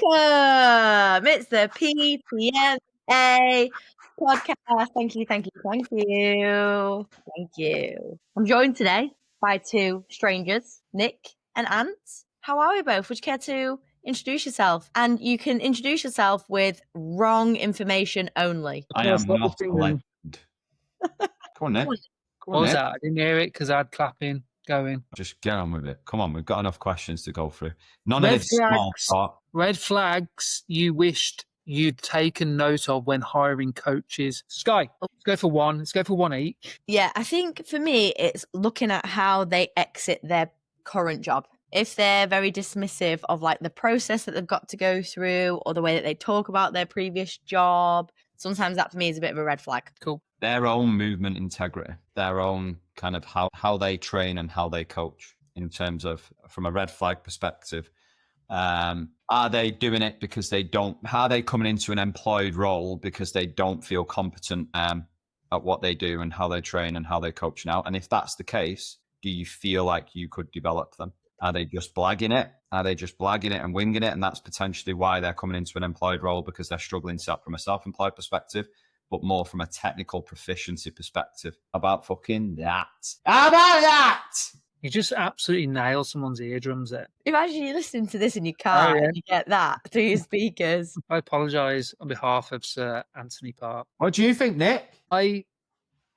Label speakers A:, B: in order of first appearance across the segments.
A: Welcome. It's the PPMA podcast. Thank you. Thank you. I'm joined today by two strangers, Nick and Ant. How are we both? Would you care to introduce yourself? And you can introduce yourself with wrong information only.
B: I am not a legend. Come on, Nick.
C: What was that? I didn't hear it because I had clapping going.
B: Just get on with it. Come on, we've got enough questions to go through. None of this small talk.
C: Red flags you wished you'd taken note of when hiring coaches. Sky, let's go for one. Let's go for one each.
A: Yeah, I think for me, it's looking at how they exit their current job. If they're very dismissive of like the process that they've got to go through or the way that they talk about their previous job, sometimes that for me is a bit of a red flag.
C: Cool.
B: Their own movement integrity, their own kind of how they train and how they coach in terms of from a red flag perspective. Are they doing it because are they coming into an employed role because they don't feel competent at what they do and how they train and how they coach now? And if that's the case, do you feel like you could develop them? Are they just blagging it? Are they just blagging it and winging it? And that's potentially why they're coming into an employed role, because they're struggling from a self-employed perspective, but more from a technical proficiency perspective. About fucking that. How about that?
C: You just absolutely nail someone's eardrums there.
A: Imagine you're listening to this in your car and you get that through your speakers.
C: I apologise on behalf of Sir Anthony Park.
B: What do you think, Nick?
C: I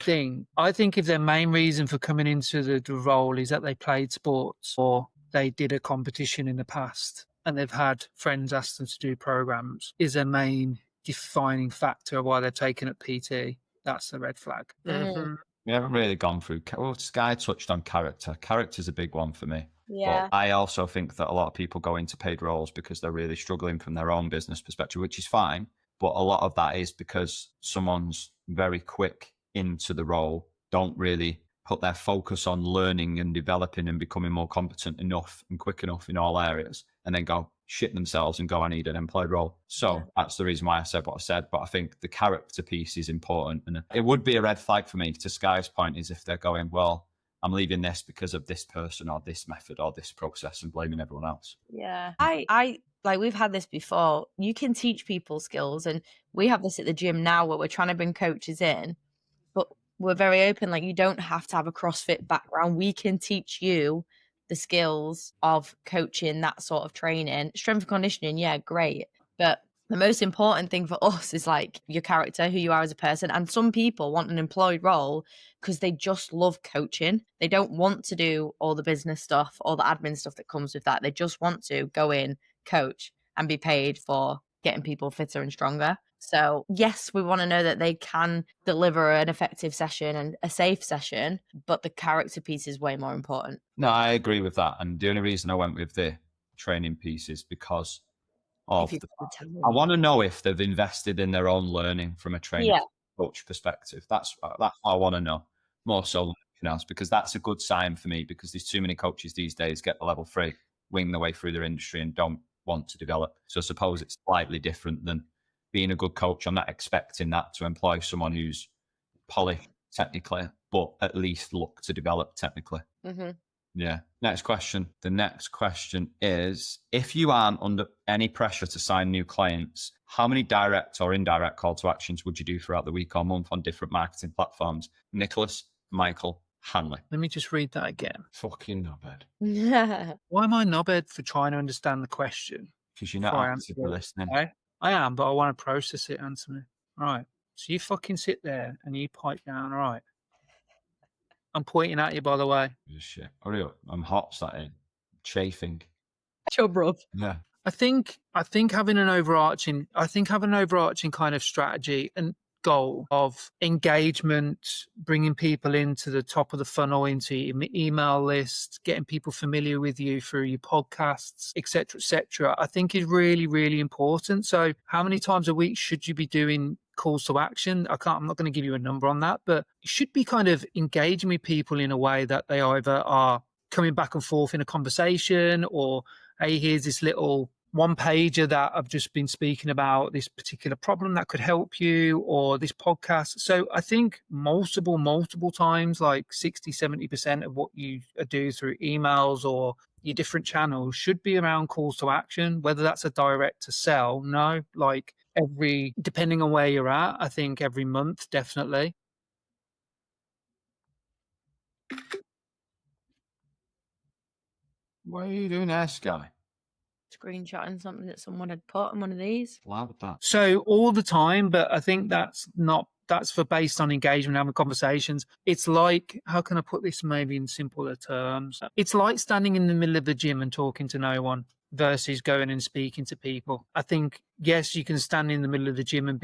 C: think if their main reason for coming into the role is that they played sports or they did a competition in the past and they've had friends ask them to do programs, is their main defining factor of why they're taking up PT, that's a red flag.
A: Mm-hmm.
B: We haven't really gone through. Well, Sky touched on character. Character's a big one for me.
A: Yeah.
B: But I also think that a lot of people go into paid roles because they're really struggling from their own business perspective, which is fine. But a lot of that is because someone's very quick into the role, don't really put their focus on learning and developing and becoming more competent enough and quick enough in all areas, and then go shit themselves and go, I need an employed role. So that's the reason why I said what I said. But I think the character piece is important. And it would be a red flag for me, to Sky's point, is if they're going, well, I'm leaving this because of this person or this method or this process, and blaming everyone else.
A: Yeah. I like, we've had this before. You can teach people skills, and we have this at the gym now where we're trying to bring coaches in, but we're very open. Like, you don't have to have a CrossFit background. We can teach you the skills of coaching, that sort of training. Strength and conditioning, yeah, great. But the most important thing for us is like your character, who you are as a person. And some people want an employed role because they just love coaching. They don't want to do all the business stuff, all the admin stuff that comes with that. They just want to go in, coach, and be paid for getting people fitter and stronger. So yes, we want to know that they can deliver an effective session and a safe session, but the character piece is way more important.
B: No, I agree with that. And the only reason I went with the training piece is because of I want to know if they've invested in their own learning from a training coach perspective. That's what I want to know, more so than anything else, because that's a good sign for me, because there's too many coaches these days get the level 3, wing their way through their industry and don't want to develop. So I suppose it's slightly different than being a good coach. I'm not expecting that to employ someone who's polished technically, but at least look to develop technically.
A: Mm-hmm.
B: Yeah. Next question. The next question is, if you aren't under any pressure to sign new clients, how many direct or indirect call to actions would you do throughout the week or month on different marketing platforms? Nicholas Michael Hanley.
C: Let me just read that again.
B: Fucking knobhead.
C: Why am I knobhead for trying to understand the question?
B: Because you're not actively listening.
C: I am, but I want to process it, Anthony. All right. So you fucking sit there and you pipe down. All right. I'm pointing at you, by the way.
B: Shit. Hurry up. I'm hot, sat chafing.
A: Chub rub.
B: Yeah.
C: I think having an overarching kind of strategy and goal of engagement, bringing people into the top of the funnel, into your email list, getting people familiar with you through your podcasts, etc., I think is really, really important. So how many times a week should you be doing calls to action? I'm not going to give you a number on that, but you should be kind of engaging with people in a way that they either are coming back and forth in a conversation, or, hey, here's this little one-pager that I've just been speaking about, this particular problem that could help you, or this podcast. So I think multiple times, like 60, 70% of what you do through emails or your different channels should be around calls to action, whether that's a direct to sell. No, like depending on where you're at, I think every month, definitely.
B: What are you doing there, Sky?
A: Screenshotting something that someone had put on one of these.
B: Loud with that.
C: So all the time, but I think that's for based on engagement, having conversations. It's like, how can I put this maybe in simpler terms? It's like standing in the middle of the gym and talking to no one versus going and speaking to people. I think, yes, you can stand in the middle of the gym and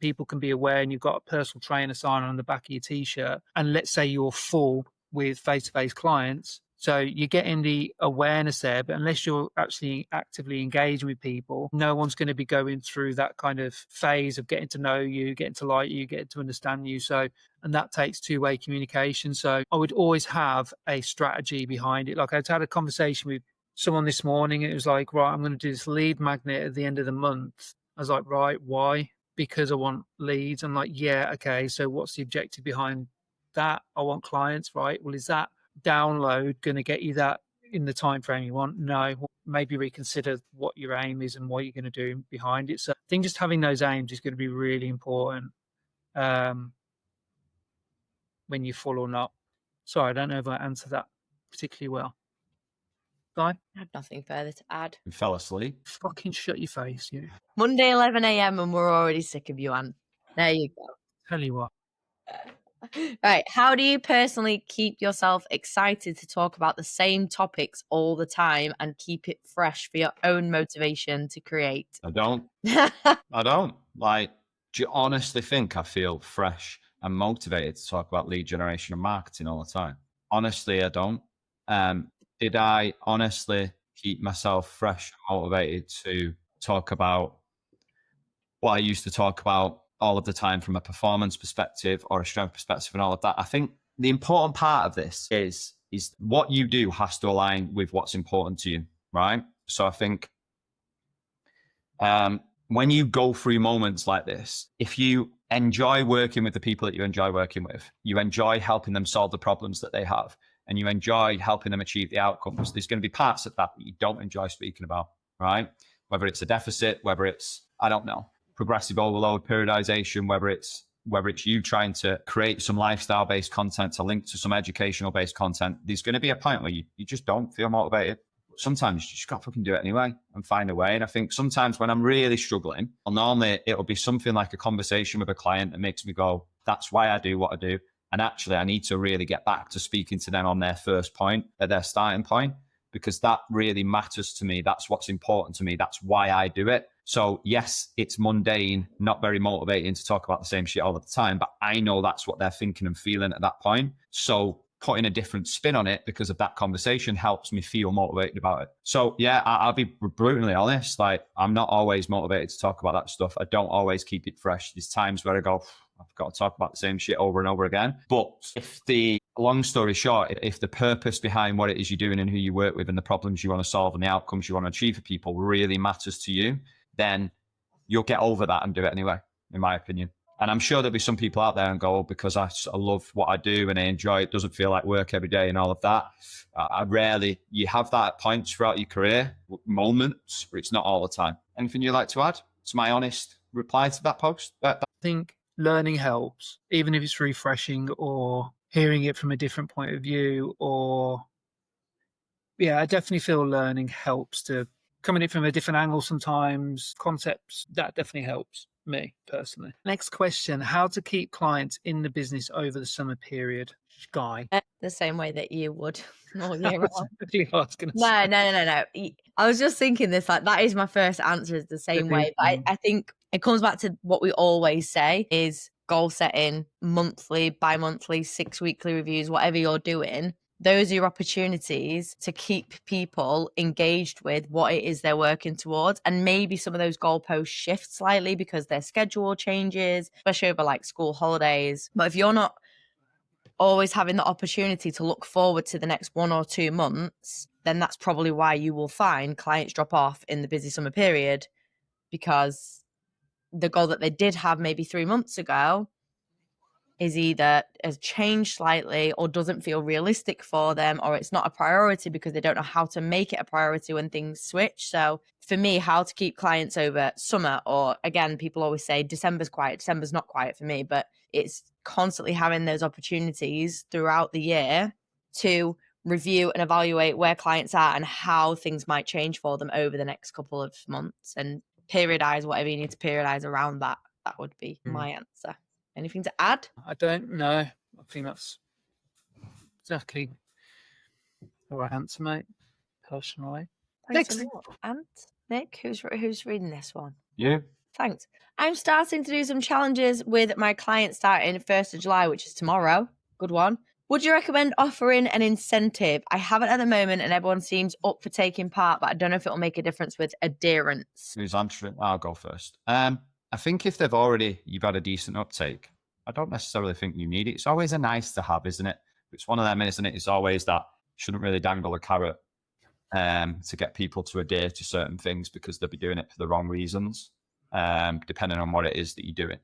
C: people can be aware, and you've got a personal trainer sign on the back of your t-shirt. And let's say you're full with face-to-face clients. So you're getting the awareness there, but unless you're actually actively engaging with people, no one's going to be going through that kind of phase of getting to know you, getting to like you, getting to understand you. So, and that takes two-way communication. So I would always have a strategy behind it. Like I had a conversation with someone this morning, and it was like, right, I'm going to do this lead magnet at the end of the month. I was like, right, why? Because I want leads. I'm like, yeah, okay. So what's the objective behind that? I want clients, right? Well, is that download going to get you that in the time frame you want? No. Maybe reconsider what your aim is and what you're going to do behind it. So I think just having those aims is going to be really important when you're full or not. Sorry, I don't know if I answered that particularly well. Guy?
A: I have nothing further to add.
B: You fell asleep.
C: Fucking shut your face, you.
A: Monday, 11 a.m. and we're already sick of you, Anne. There you go.
C: Tell you what.
A: Right. How do you personally keep yourself excited to talk about the same topics all the time and keep it fresh for your own motivation to create?
B: I don't. I don't. Like, do you honestly think I feel fresh and motivated to talk about lead generation and marketing all the time? Honestly, I don't. Did I honestly keep myself fresh and motivated to talk about what I used to talk about all of the time from a performance perspective or a strength perspective and all of that? I think the important part of this is what you do has to align with what's important to you, right? So I think when you go through moments like this, if you enjoy working with the people that you enjoy working with, you enjoy helping them solve the problems that they have, and you enjoy helping them achieve the outcomes, there's going to be parts of that you don't enjoy speaking about, right? Whether it's a deficit, whether it's, I don't know, progressive overload, periodization, whether it's you trying to create some lifestyle-based content to link to some educational-based content, there's going to be a point where you just don't feel motivated. Sometimes you just got to fucking do it anyway and find a way. And I think sometimes when I'm really struggling, normally it'll be something like a conversation with a client that makes me go, that's why I do what I do. And actually, I need to really get back to speaking to them on their first point, at their starting point, because that really matters to me. That's what's important to me. That's why I do it. So yes, it's mundane, not very motivating to talk about the same shit all the time, but I know that's what they're thinking and feeling at that point. So putting a different spin on it because of that conversation helps me feel motivated about it. So yeah, I'll be brutally honest. Like, I'm not always motivated to talk about that stuff. I don't always keep it fresh. There's times where I go, I've got to talk about the same shit over and over again. But long story short, if the purpose behind what it is you're doing and who you work with and the problems you want to solve and the outcomes you want to achieve for people really matters to you, then you'll get over that and do it anyway, in my opinion. And I'm sure there'll be some people out there and go, because I love what I do and I enjoy it, it doesn't feel like work every day and all of that. You have that at points throughout your career, moments, but it's not all the time. Anything you'd like to add? It's my honest reply to that post.
C: I think learning helps, even if it's refreshing or hearing it from a different point of view, or I definitely feel learning helps to come at it from a different angle sometimes. Concepts, that definitely helps me personally. Next question, how to keep clients in the business over the summer period? Guy.
A: The same way that you would all year round.
C: No.
A: I was just thinking this, like, that is my first answer, is the same way. But I think it comes back to what we always say is goal setting, monthly, bi-monthly, 6 weekly reviews, whatever you're doing. Those are your opportunities to keep people engaged with what it is they're working towards. And maybe some of those goalposts shift slightly because their schedule changes, especially over like school holidays. But if you're not always having the opportunity to look forward to the next 1 or 2 months, then that's probably why you will find clients drop off in the busy summer period, because the goal that they did have maybe 3 months ago is either has changed slightly or doesn't feel realistic for them, or it's not a priority because they don't know how to make it a priority when things switch. So for me, how to keep clients over summer, or again, people always say December's quiet. December's not quiet for me, but it's constantly having those opportunities throughout the year to review and evaluate where clients are and how things might change for them over the next couple of months, and periodize whatever you need to periodize around that. That would be my answer. Anything to add?
C: I don't know. I think that's exactly the right answer, mate. Personally.
A: Thanks a lot. And Nick, who's reading this one?
B: You?
A: Thanks. I'm starting to do some challenges with my clients starting 1st of July, which is tomorrow. Good one. Would you recommend offering an incentive? I haven't at the moment, and everyone seems up for taking part, but I don't know if it'll make a difference with adherence.
B: Who's answering? I'll go first. I think if you've had a decent uptake, I don't necessarily think you need it. It's always a nice to have, isn't it? It's one of them, isn't it? It's always that shouldn't really dangle a carrot to get people to adhere to certain things because they'll be doing it for the wrong reasons, depending on what it is that you're doing.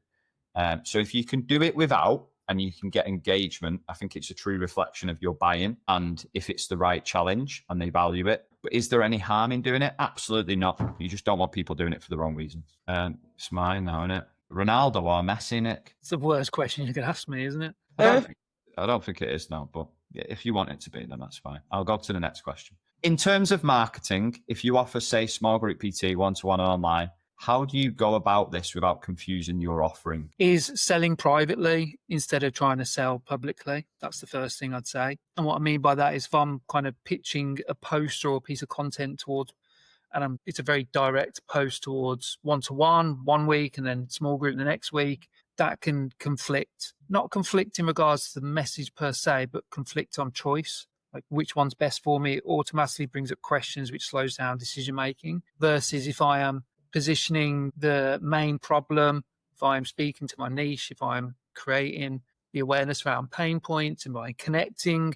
B: So if you can do it without and you can get engagement, I think it's a true reflection of your buy-in and if it's the right challenge and they value it. But is there any harm in doing it? Absolutely not. You just don't want people doing it for the wrong reasons. It's mine now, isn't it? Ronaldo or Messi, Nick?
C: It's the worst question you could ask me, isn't it?
B: I don't think it is now, but if you want it to be, then that's fine. I'll go to the next question. In terms of marketing, if you offer, say, small group PT, one-to-one online, how do you go about this without confusing your offering?
C: Is selling privately instead of trying to sell publicly. That's the first thing I'd say. And what I mean by that is if I'm kind of pitching a post or a piece of content towards, and it's a very direct post towards one-to-one one week and then small group the next week, that can conflict. Not conflict in regards to the message per se, but conflict on choice. Like which one's best for me, it automatically brings up questions which slows down decision making. Versus if I am positioning the main problem, if I'm speaking to my niche, if I'm creating the awareness around pain points and by connecting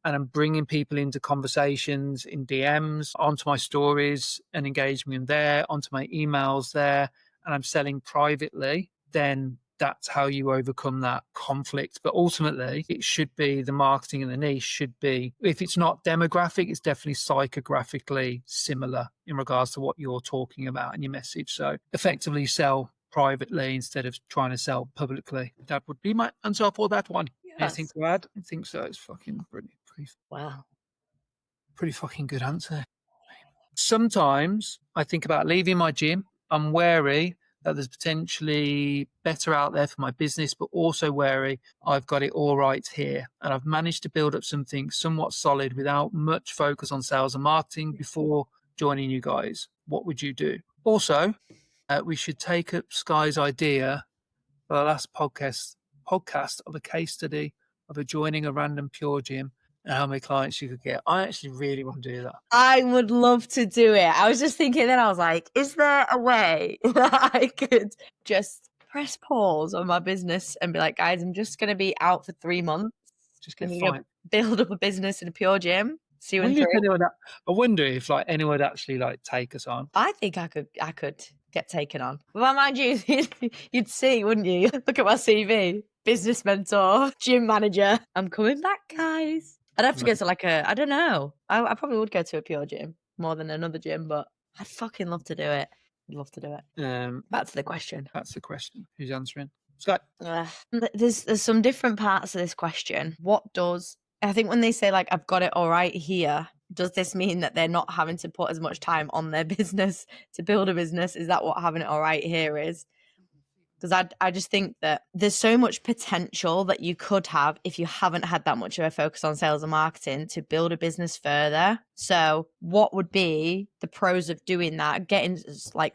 C: and I'm bringing people into conversations in DMs, onto my stories and engaging them there, onto my emails there, and I'm selling privately, then that's how you overcome that conflict. But ultimately, it should be the marketing and the niche should be, if it's not demographic, it's definitely psychographically similar in regards to what you're talking about in your message. So effectively sell privately instead of trying to sell publicly. That would be my answer for that one.
A: Yes.
C: Anything to add? I think so. It's fucking pretty fucking good answer. Sometimes I think about leaving my gym. I'm wary that there's potentially better out there for my business, but also wary I've got it all right here. And I've managed to build up something somewhat solid without much focus on sales and marketing before joining you guys. What would you do? Also, we should take up Sky's idea for the last podcast of a case study of joining a random pure gym and how many clients you could get. I actually really want to do that.
A: I would love to do it. I was just thinking then, I was like, is there a way that I could just press pause on my business and be like, guys, I'm just going to be out for 3 months.
C: Just get
A: I'm
C: fine.
A: gonna build up a business in a pure gym. See you in
C: I
A: 3.
C: wonder if anyone would actually take us on.
A: I think I could get taken on. Well, mind you, you'd see, wouldn't you? Look at my CV. Business mentor, gym manager. I'm coming back, guys. I'd have to go to I don't know. I probably would go to a pure gym more than another gym, but I'd fucking love to do it. I'd love to do it. Back to the question.
C: That's the question. Who's answering? Scott.
A: There's some different parts of this question. I think when they say I've got it all right here, does this mean that they're not having to put as much time on their business to build a business? Is that what having it all right here is? Because I just think that there's so much potential that you could have if you haven't had that much of a focus on sales and marketing to build a business further. So what would be the pros of doing that, getting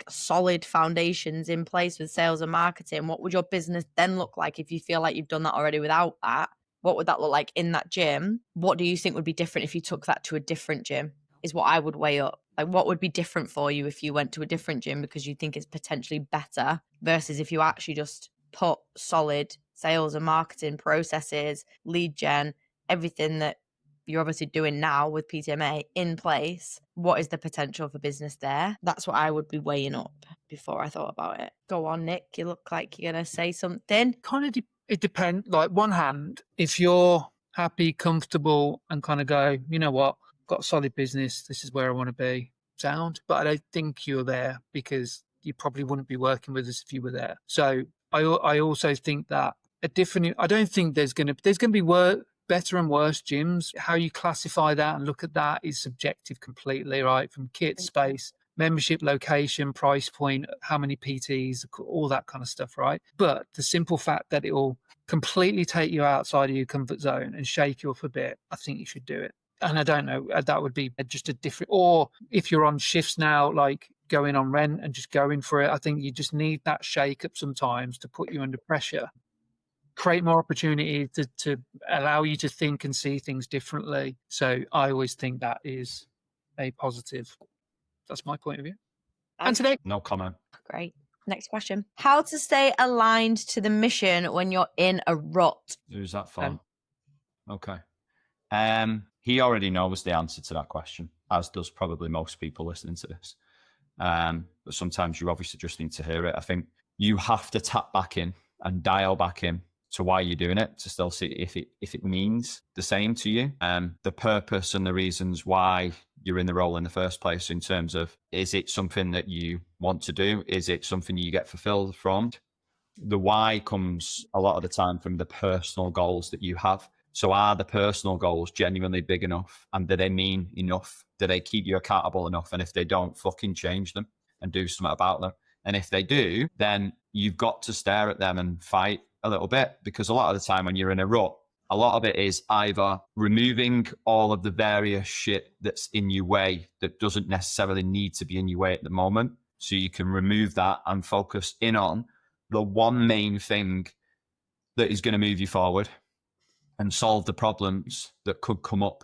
A: solid foundations in place with sales and marketing? What would your business then look like if you feel like you've done that already without that? What would that look like in that gym? What do you think would be different if you took that to a different gym is what I would weigh up. What would be different for you if you went to a different gym because you think it's potentially better versus if you actually just put solid sales and marketing processes, lead gen, everything that you're obviously doing now with PTMA in place? What is the potential for business there? That's what I would be weighing up before I thought about it. Go on, Nick. You look like you're going to say something.
C: Kind of it depends. Like one hand, if you're happy, comfortable, and kind of go, you know what, got a solid business. This is where I want to be. Sound, but I don't think you're there because you probably wouldn't be working with us if you were there. So I also think that a different. I don't think there's gonna be better and worse gyms. How you classify that and look at that is subjective completely, right? From kit, space, membership, location, price point, how many PTs, all that kind of stuff, right? But the simple fact that it will completely take you outside of your comfort zone and shake you up a bit, I think you should do it. And I don't know, that would be just a different, or if you're on shifts now, like going on rent and just going for it, I think you just need that shake up sometimes to put you under pressure, create more opportunity to allow you to think and see things differently. So I always think that is a positive. That's my point of view. And today,
B: No comment.
A: Great. Next question. How to stay aligned to the mission when you're in a rut?
B: Who's that for? Okay. He already knows the answer to that question, as does probably most people listening to this. But sometimes you obviously just need to hear it. I think you have to tap back in and dial back in to why you're doing it to still see if it means the same to you. The purpose and the reasons why you're in the role in the first place, in terms of, is it something that you want to do? Is it something you get fulfilled from? The why comes a lot of the time from the personal goals that you have. So are the personal goals genuinely big enough, and do they mean enough? Do they keep you accountable enough? And if they don't, fucking change them and do something about them. And if they do, then you've got to stare at them and fight a little bit, because a lot of the time when you're in a rut, a lot of it is either removing all of the various shit that's in your way that doesn't necessarily need to be in your way at the moment. So you can remove that and focus in on the one main thing that is going to move you forward and solve the problems that could come up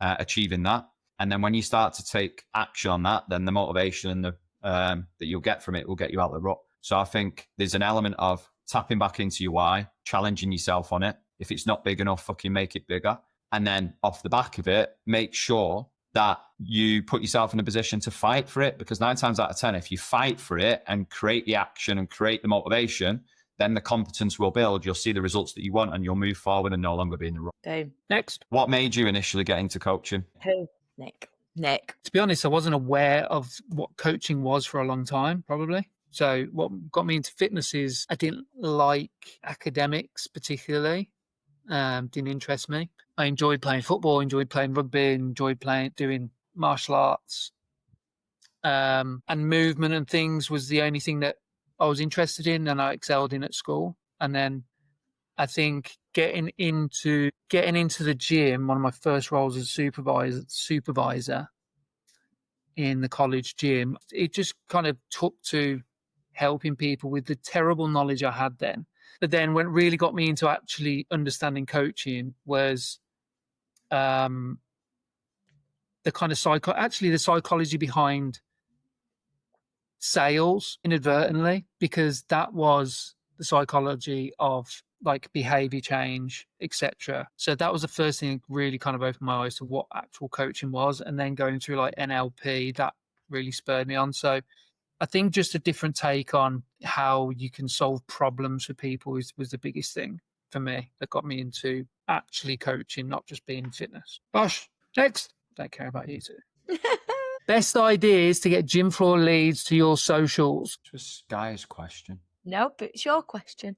B: achieving that. And then when you start to take action on that, then the motivation and the that you'll get from it will get you out of the rut. So I think there's an element of tapping back into your why, challenging yourself on it. If it's not big enough, fucking make it bigger. And then off the back of it, make sure that you put yourself in a position to fight for it, because 9 times out of 10, if you fight for it and create the action and create the motivation, then the competence will build. You'll see the results that you want and you'll move forward and no longer be in the rut.
A: Boom.
C: next.
B: What made you initially get into coaching?
A: Who? Nick.
C: To be honest, I wasn't aware of what coaching was for a long time, probably. So what got me into fitness is I didn't like academics particularly. Didn't interest me. I enjoyed playing football, enjoyed playing rugby, enjoyed doing martial arts. And movement and things was the only thing that I was interested in and I excelled in at school. And then I think getting into the gym, one of my first roles as a supervisor in the college gym, it just kind of took to helping people with the terrible knowledge I had then. But then what really got me into actually understanding coaching was the kind of the psychology behind sales inadvertently, because that was the psychology of like behavior change, etc. So that was the first thing that really kind of opened my eyes to what actual coaching was. And then going through like NLP, that really spurred me on. So I think just a different take on how you can solve problems for people was the biggest thing for me that got me into actually coaching, not just being in fitness. Bosh, next. Don't care about you two. Best ideas to get gym floor leads to your socials.
B: Just Guy's question.
A: Nope, it's your question.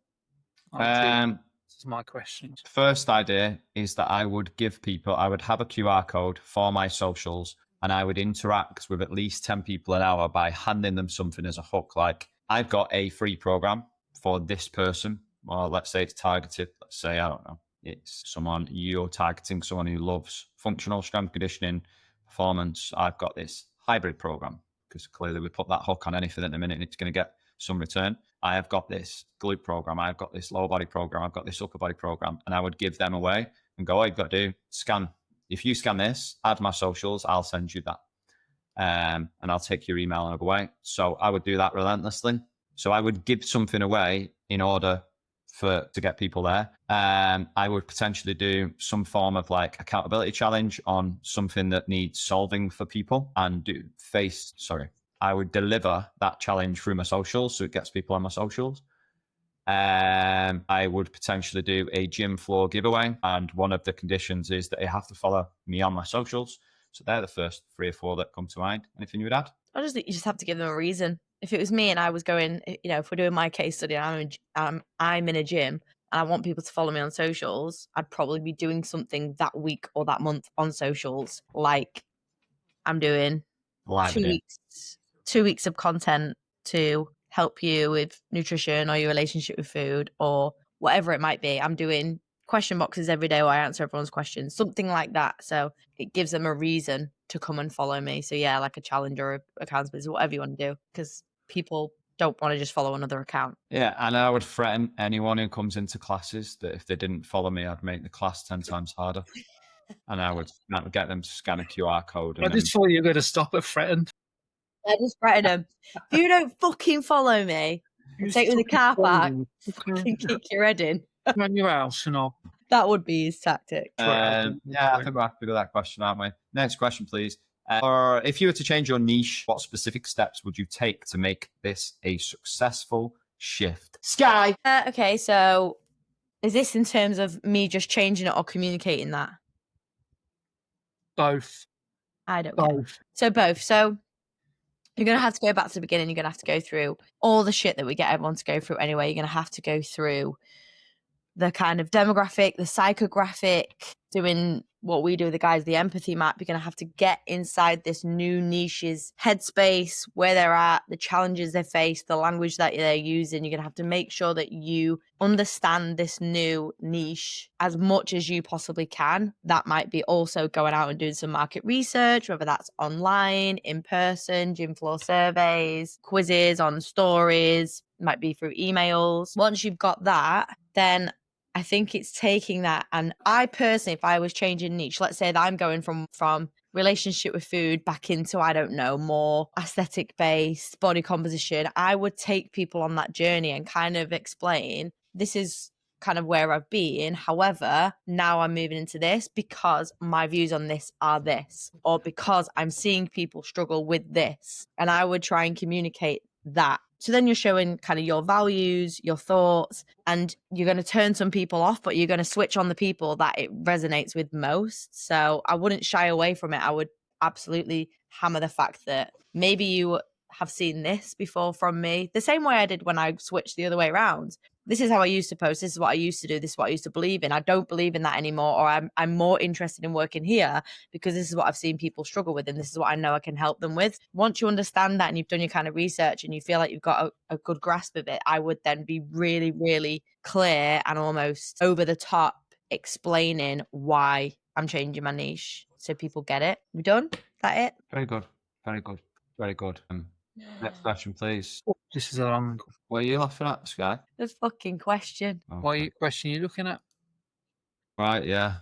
C: This is my question.
B: First idea is that I would have a QR code for my socials, and I would interact with at least 10 people an hour by handing them something as a hook. Like, I've got a free program for this person, or let's say it's targeted. Let's say, I don't know, it's you're targeting someone who loves functional strength conditioning, performance. I've got this hybrid program, because clearly we put that hook on anything at the minute and it's going to get some return. I have got this glute program. I've got this lower body program. I've got this upper body program. And I would give them away and go, all you've got to do, scan. If you scan this, add my socials, I'll send you that. And I'll take your email and go away. So I would do that relentlessly. So I would give something away in order to get people there. I would potentially do some form of like accountability challenge on something that needs solving for people, and I would deliver that challenge through my socials, so it gets people on my socials. I would potentially do a gym floor giveaway. And one of the conditions is that you have to follow me on my socials. So they're the first 3 or 4 that come to mind. Anything you would add?
A: I just think you just have to give them a reason. If it was me and I was going, if we're doing my case study and I'm in a gym and I want people to follow me on socials, I'd probably be doing something that week or that month on socials. Like I'm doing
B: Live
A: 2 weeks of content to help you with nutrition or your relationship with food or whatever it might be. I'm doing question boxes every day where I answer everyone's questions, something like that. So it gives them a reason to come and follow me. So yeah, like a challenge or accountability, whatever you want to do, because people don't want to just follow another account.
B: Yeah, and I would threaten anyone who comes into classes that if they didn't follow me, I'd make the class 10 times harder. And I would get them to scan a QR code.
C: I just thought you were going to stop at threaten.
A: I just threaten them. If you don't fucking follow me, I'll take you in the car park, fucking kick your head in.
C: Run your house and all.
A: That would be his tactic.
B: Yeah, I think we'll have to do that question, aren't we? Next question, please. Or if you were to change your niche, what specific steps would you take to make this a successful shift? Sky!
A: Okay, so is this in terms of me just changing it or communicating that?
C: Both.
A: I don't know. So both. So you're going to have to go back to the beginning. You're going to have to go through all the shit that we get everyone to go through anyway. You're going to have to go through the kind of demographic, the psychographic, doing what we do with the guys, the empathy map. You're going to have to get inside this new niche's headspace, where they're at, the challenges they face, the language that they're using. You're going to have to make sure that you understand this new niche as much as you possibly can. That might be also going out and doing some market research, whether that's online, in person, gym floor surveys, quizzes on stories, might be through emails. Once you've got that, then I think it's taking that. And I personally, if I was changing niche, let's say that I'm going from relationship with food back into, I don't know, more aesthetic based body composition, I would take people on that journey and kind of explain, this is kind of where I've been. However, now I'm moving into this because my views on this are this, or because I'm seeing people struggle with this. And I would try and communicate that. So then you're showing kind of your values, your thoughts, and you're going to turn some people off, but you're going to switch on the people that it resonates with most. So I wouldn't shy away from it. I would absolutely hammer the fact that maybe you have seen this before from me, the same way I did when I switched the other way around. This is how I used to post. This is what I used to do. This is what I used to believe in. I don't believe in that anymore, or I'm more interested in working here because this is what I've seen people struggle with, and this is what I know I can help them with. Once you understand that and you've done your kind of research and you feel like you've got a good grasp of it, I would then be really, really clear and almost over the top explaining why I'm changing my niche so people get it. We done? That it?
B: Very good. Very good. Very good. Next question, please.
C: Oh, this is a long.
B: What are you laughing at, Sky?
A: The fucking question.
B: Okay.
C: What question are you looking at?
B: Right, yeah.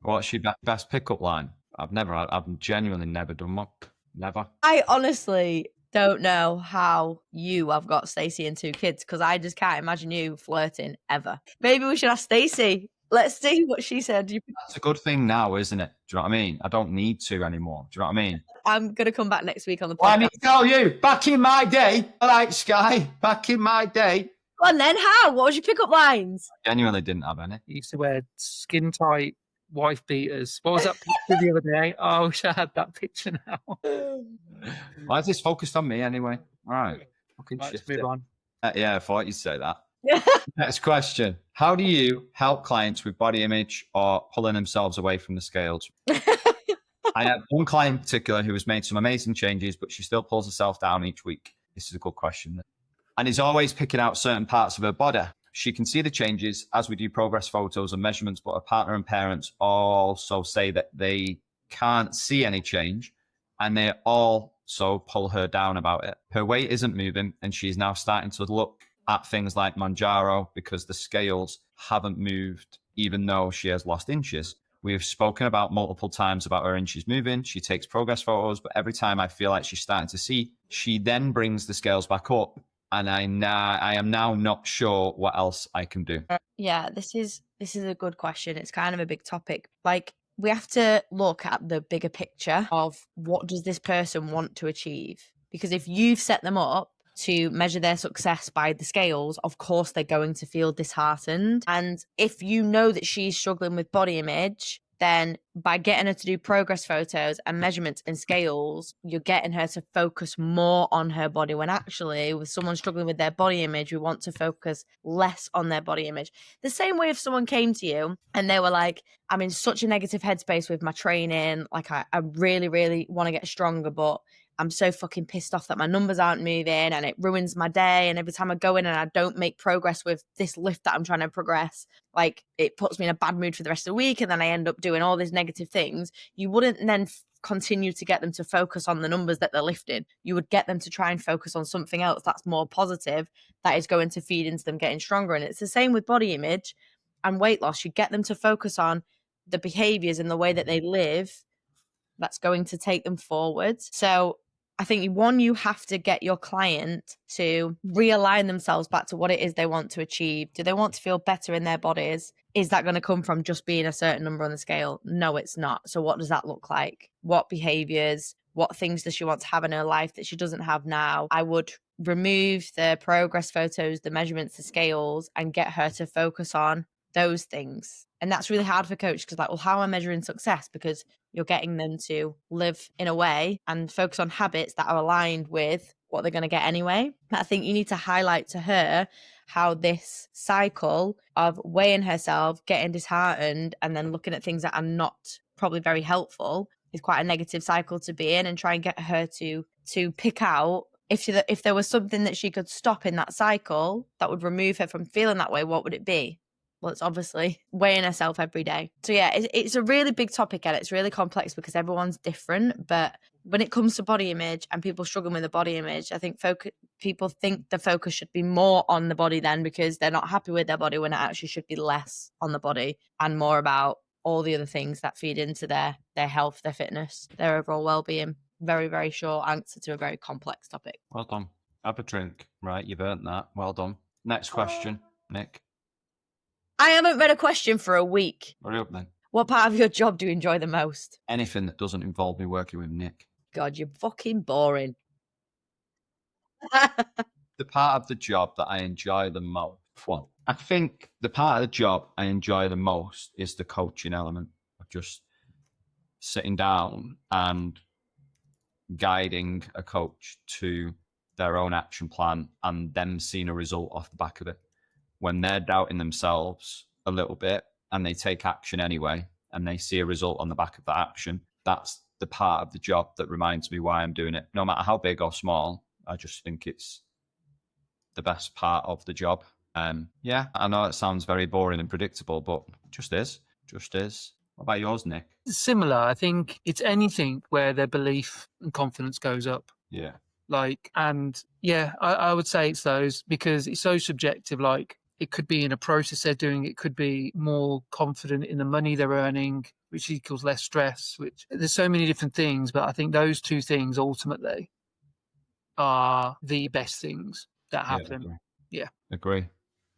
B: What's your best pickup line? I've genuinely never done one. Never.
A: I honestly don't know how you have got Stacey and 2 kids, because I just can't imagine you flirting ever. Maybe we should ask Stacey. Let's see what she said.
B: That's a good thing now, isn't it? Do you know what I mean? I don't need to anymore. Do you know what I mean?
A: I'm going to come back next week on the podcast.
B: Well, I need to tell you, back in my day, all right, Sky, back in my day.
A: Go on then, how? What was your pickup lines?
B: I genuinely didn't have any.
C: He used to wear skin tight wife beaters. What was that picture the other day? Oh, I wish I had that picture now.
B: Why is this focused on me anyway? All right. Fucking
C: Let's
B: shift
C: move
B: it.
C: on.
B: Yeah, I thought you'd say that. Next question. How do you help clients with body image or pulling themselves away from the scales? I have one client in particular who has made some amazing changes, but she still pulls herself down each week. This is a good question. And is always picking out certain parts of her body. She can see the changes as we do progress photos and measurements, but her partner and parents also say that they can't see any change, and they also pull her down about it. Her weight isn't moving, and she's now starting to look at things like Manjaro because the scales haven't moved, even though she has lost inches. We've spoken about multiple times about her inches moving. She takes progress photos, but every time I feel like she's starting to see, she then brings the scales back up. And I am now not sure what else I can do.
A: Yeah, this is a good question. It's kind of a big topic. Like, we have to look at the bigger picture of what does this person want to achieve? Because if you've set them up to measure their success by the scales, of course they're going to feel disheartened. And if you know that she's struggling with body image, then by getting her to do progress photos and measurements and scales, you're getting her to focus more on her body, when actually with someone struggling with their body image, we want to focus less on their body image. The same way if someone came to you and they were like, I'm in such a negative headspace with my training, like I really, really want to get stronger, but I'm so fucking pissed off that my numbers aren't moving and it ruins my day. And every time I go in and I don't make progress with this lift that I'm trying to progress, like it puts me in a bad mood for the rest of the week. And then I end up doing all these negative things. You wouldn't then continue to get them to focus on the numbers that they're lifting. You would get them to try and focus on something else that's more positive, that is going to feed into them getting stronger. And it's the same with body image and weight loss. You get them to focus on the behaviors and the way that they live that's going to take them forward. So I think, one, you have to get your client to realign themselves back to what it is they want to achieve. Do they want to feel better in their bodies? Is that going to come from just being a certain number on the scale? No, it's not. So what does that look like? What behaviors, what things does she want to have in her life that she doesn't have now? I would remove the progress photos, the measurements, the scales, and get her to focus on those things. And that's really hard for coaches because, like, well, how am I measuring success? Because you're getting them to live in a way and focus on habits that are aligned with what they're going to get anyway. But I think you need to highlight to her how this cycle of weighing herself, getting disheartened, and then looking at things that are not probably very helpful is quite a negative cycle to be in, and try and get her to pick out if there was something that she could stop in that cycle that would remove her from feeling that way, what would it be? Well, it's obviously weighing herself every day. So yeah, it's a really big topic and it's really complex because everyone's different. But when it comes to body image and people struggling with the body image, I think people think the focus should be more on the body then, because they're not happy with their body, when it actually should be less on the body and more about all the other things that feed into their health, their fitness, their overall well-being. Very, very short answer to a very complex topic.
B: Well done. Have a drink. Right, you've earned that. Well done. Next question, Nick.
A: I haven't read a question for a week.
B: Hurry up then.
A: What part of your job do you enjoy the most?
B: Anything that doesn't involve me working with Nick.
A: God, you're fucking boring.
B: The part of the job that I enjoy the most, well, I think the part of the job I enjoy the most is the coaching element of just sitting down and guiding a coach to their own action plan and them seeing a result off the back of it. When they're doubting themselves a little bit and they take action anyway and they see a result on the back of that action, that's the part of the job that reminds me why I'm doing it. No matter how big or small, I just think it's the best part of the job. Yeah, I know it sounds very boring and predictable, but just is. What about yours, Nick?
C: Similar. I think it's anything where their belief and confidence goes up.
B: Yeah.
C: I would say it's those, because it's so subjective. Like, it could be in a process they're doing, it could be more confident in the money they're earning, which equals less stress, which there's so many different things. But I think those two things ultimately are the best things that happen. Yeah.
B: Agree.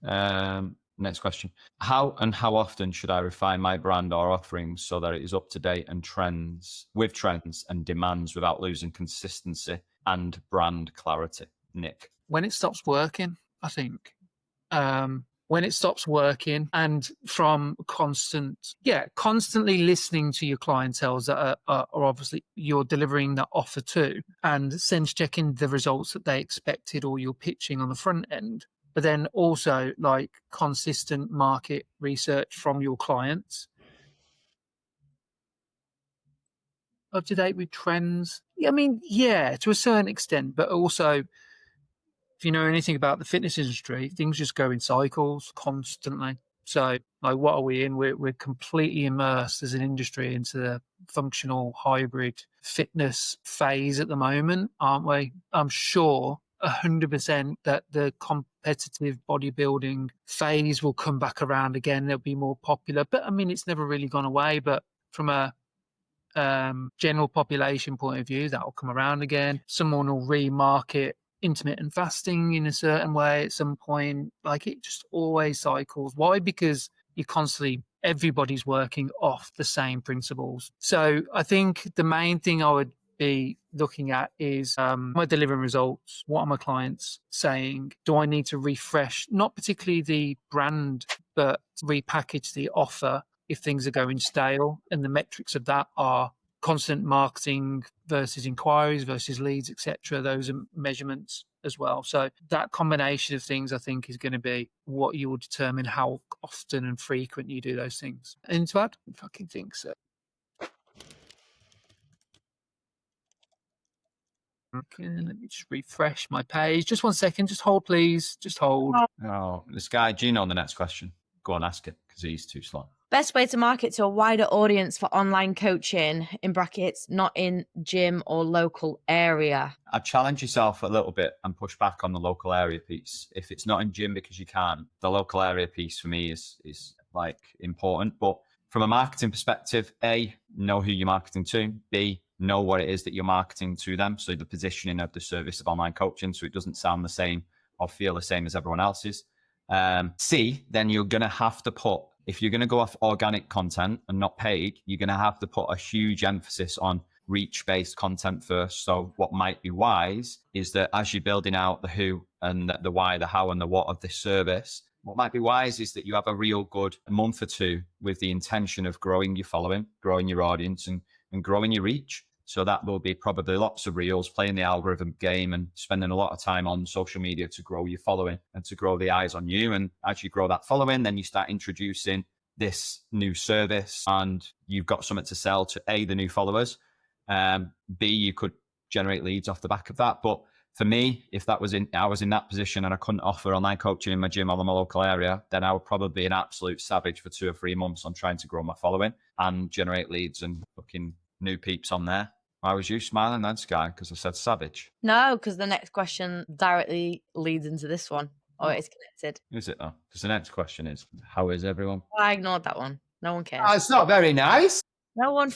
B: Next question. How often should I refine my brand or offerings so that it is up to date and trends and demands without losing consistency and brand clarity? Nick.
C: When it stops working, I think. When it stops working, and from constantly listening to your clientele that are obviously you're delivering that offer to, and sense checking the results that they expected or you're pitching on the front end. But then also like consistent market research from your clients. Up to date with trends. I mean, yeah, to a certain extent, but also, if you know anything about the fitness industry, things just go in cycles constantly. So, like, what are we in? We're completely immersed as an industry into the functional hybrid fitness phase at the moment, aren't we? I'm sure 100% that the competitive bodybuilding phase will come back around again. They'll be more popular, but I mean, it's never really gone away. But from a general population point of view, that'll come around again. Someone will remarket intermittent fasting in a certain way at some point. Like, it just always cycles. Why? Because everybody's working off the same principles. So I think the main thing I would be looking at is, am I delivering results? What are my clients saying? Do I need to refresh, not particularly the brand, but repackage the offer if things are going stale? And the metrics of that are constant marketing versus inquiries versus leads, etc. Those are measurements as well. So that combination of things, I think, is going to be what you will determine how often and frequent you do those things. And to add, I fucking think so. Okay, let me just refresh my page. Just 1 second. Just hold, please. Just hold.
B: Oh, this guy, do you know the next question? Go on, ask it, because he's too slow.
A: Best way to market to a wider audience for online coaching, in brackets, not in gym or local area.
B: I'd challenge yourself a little bit and push back on the local area piece. If it's not in gym because you can't, the local area piece for me is like important. But from a marketing perspective, A, know who you're marketing to. B, know what it is that you're marketing to them. So the positioning of the service of online coaching, so it doesn't sound the same or feel the same as everyone else's. C, then you're going to have to put, if you're going to go off organic content and not paid, you're going to have to put a huge emphasis on reach-based content first. So what might be wise is that as you're building out the who and the why, the how and the what of this service, what might be wise is that you have a real good month or two with the intention of growing your following, growing your audience and growing your reach. So that will be probably lots of reels, playing the algorithm game and spending a lot of time on social media to grow your following and to grow the eyes on you. And as you grow that following, then you start introducing this new service and you've got something to sell to A, the new followers. B, you could generate leads off the back of that. But for me, if I was in that position and I couldn't offer online coaching in my gym or in my local area, then I would probably be an absolute savage for 2 or 3 months on trying to grow my following and generate leads and fucking new peeps on there. Why was you smiling then, Sky? Because I said savage.
A: No, because the next question directly leads into this one. Or it's connected.
B: Is it though? Because the next question is, how is everyone?
A: I ignored that one. No one cares.
B: It's not very nice.
A: No one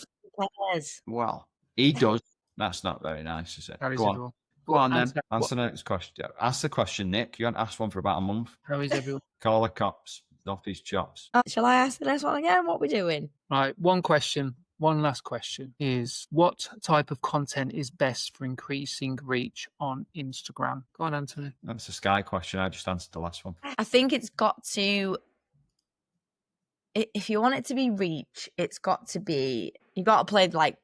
A: cares.
B: Well, he does. That's not very nice, is it? Go on.
C: Everyone?
B: Go on then.
C: Answer.
B: Answer the next question. Yeah, ask the question, Nick. You haven't asked one for about a month.
C: How is everyone?
B: Call the cops. Off his chops.
A: Shall I ask the next one again? What are we doing?
C: Right, one question. One last question is, what type of content is best for increasing reach on Instagram? Go on, Anthony.
B: That's a Sky question. I just answered the last one.
A: I think it's got to, if you want it to be reach, it's got to be, you got to play, like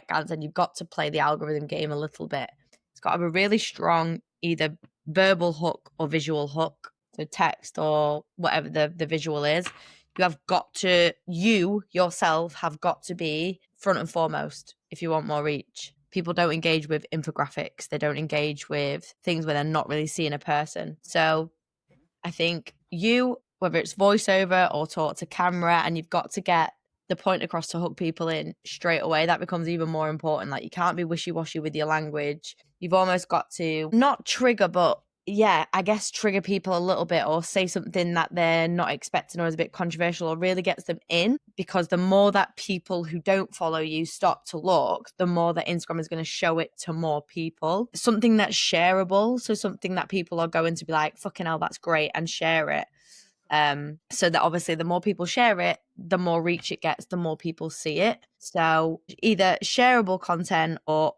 A: I said, you've got to play the algorithm game a little bit. It's got to have a really strong either verbal hook or visual hook, so text or whatever the visual is. You have got to, you yourself have got to be front and foremost if you want more reach. People don't engage with infographics. They don't engage with things where they're not really seeing a person. So I think you, whether it's voiceover or talk to camera, and you've got to get the point across to hook people in straight away, that becomes even more important. Like, you can't be wishy-washy with your language. You've almost got to not trigger, but yeah, I guess trigger people a little bit, or say something that they're not expecting or is a bit controversial, or really gets them in, because the more that people who don't follow you stop to look, the more that Instagram is going to show it to more people. Something that's shareable, so something that people are going to be like, fucking hell, that's great, and share it. So that obviously the more people share it, the more reach it gets, the more people see it. So either shareable content or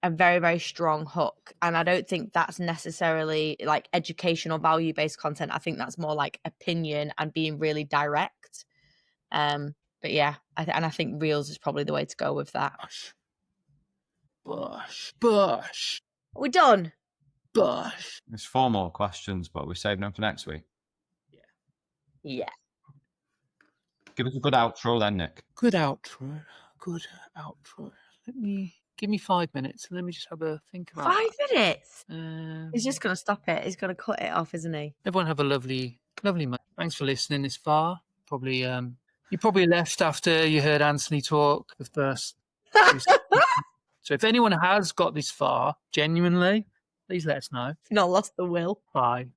A: a very, very strong hook. And I don't think that's necessarily like educational value-based content. I think that's more like opinion and being really direct. But yeah, I think Reels is probably the way to go with that.
C: Bush.
A: We're done.
C: Bush.
B: There's 4 more questions, but we're saving them for next week.
A: Yeah.
B: Give us a good outro then, Nick.
C: Good outro. Give me 5 minutes. Let me just have a think about
A: 5 minutes?
C: that.
A: He's just going to stop it. He's going to cut it off, isn't he?
C: Everyone have a lovely month. Thanks for listening this far. Probably you probably left after you heard Anthony talk the first. So if anyone has got this far, genuinely, please let us know.
A: Not lost the will.
C: Bye.